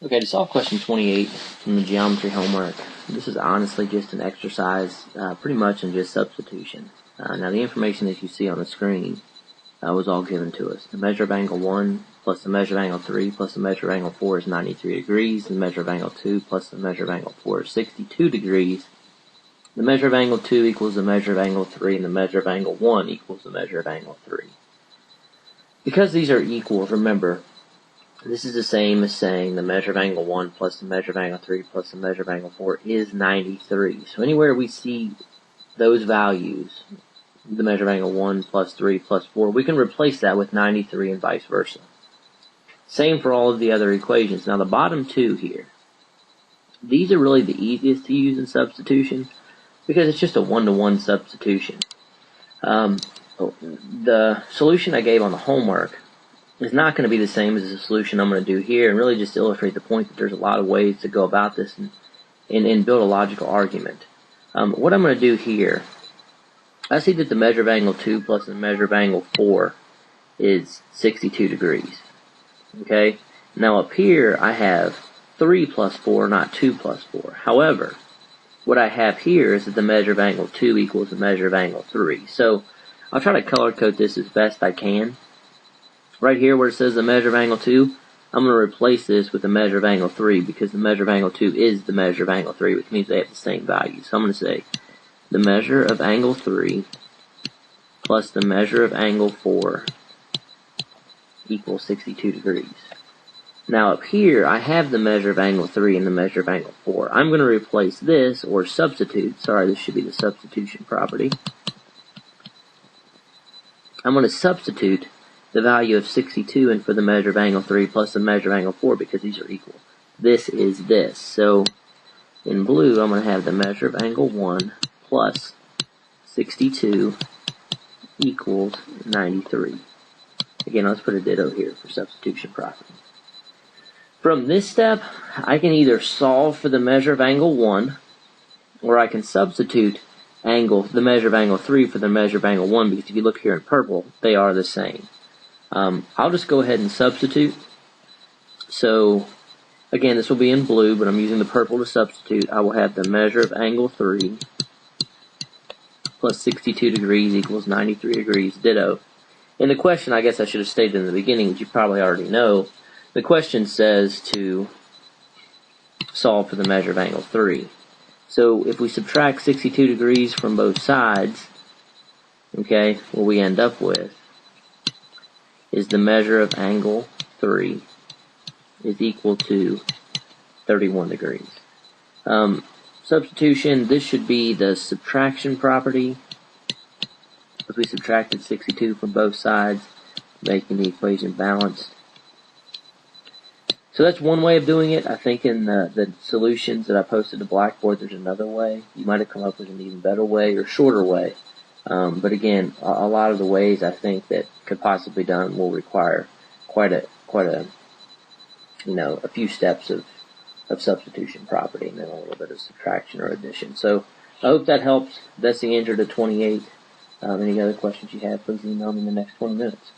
Okay, to solve question 28 from the geometry homework, this is honestly just an exercise pretty much in just substitution. Now the information that you see on the screen was all given to us. The measure of angle 1 plus the measure of angle 3 plus the measure of angle 4 is 93 degrees. The measure of angle 2 plus the measure of angle 4 is 62 degrees. The measure of angle 2 equals the measure of angle 3, and the measure of angle 1 equals the measure of angle 3. Because these are equal, remember, this is the same as saying the measure of angle 1 plus the measure of angle 3 plus the measure of angle 4 is 93. So anywhere we see those values, the measure of angle 1 plus 3 plus 4, we can replace that with 93 and vice versa. Same for all of the other equations. Now the bottom two here, these are really the easiest to use in substitution because it's just a one-to-one substitution. The solution I gave on the homework is not going to be the same as the solution I'm going to do here, and really just illustrate the point that there's a lot of ways to go about this and build a logical argument. What I'm going to do here, I see that the measure of angle 2 plus the measure of angle 4 is 62 degrees. Okay? Now up here I have 3 plus 4, not 2 plus 4. However, what I have here is that the measure of angle 2 equals the measure of angle 3. So I'll try to color code this as best I can. Right here where it says the measure of angle 2, I'm going to replace this with the measure of angle 3 because the measure of angle 2 is the measure of angle 3, which means they have the same value. So I'm going to say the measure of angle 3 plus the measure of angle 4 equals 62 degrees. Now up here, I have the measure of angle 3 and the measure of angle 4. I'm going to replace this, or substitute, sorry, this should be the substitution property. I'm going to substitute the value of 62 in for the measure of angle 3 plus the measure of angle 4 because these are equal. This is this. So in blue, I'm going to have the measure of angle 1 plus 62 equals 93. Again, let's put a ditto here for substitution property. From this step, I can either solve for the measure of angle 1, or I can substitute the measure of angle 3 for the measure of angle 1, because if you look here in purple, they are the same. I'll just go ahead and substitute. So, again, this will be in blue, but I'm using the purple to substitute. I will have the measure of angle 3 plus 62 degrees equals 93 degrees, ditto. In the question, I guess I should have stated in the beginning, which you probably already know, the question says to solve for the measure of angle 3. So if we subtract 62 degrees from both sides, okay, what we end up with is the measure of angle 3 is equal to 31 degrees. Substitution, this should be the subtraction property. If we subtracted 62 from both sides, making the equation balanced. So that's one way of doing it. I think in the solutions that I posted to Blackboard, there's another way. You might have come up with an even better way or shorter way. But again, a lot of the ways I think that could possibly be done will require quite a few steps of substitution property and then a little bit of subtraction or addition. So I hope that helps. That's the answer to 28. Any other questions you have, please email me in the next 20 minutes.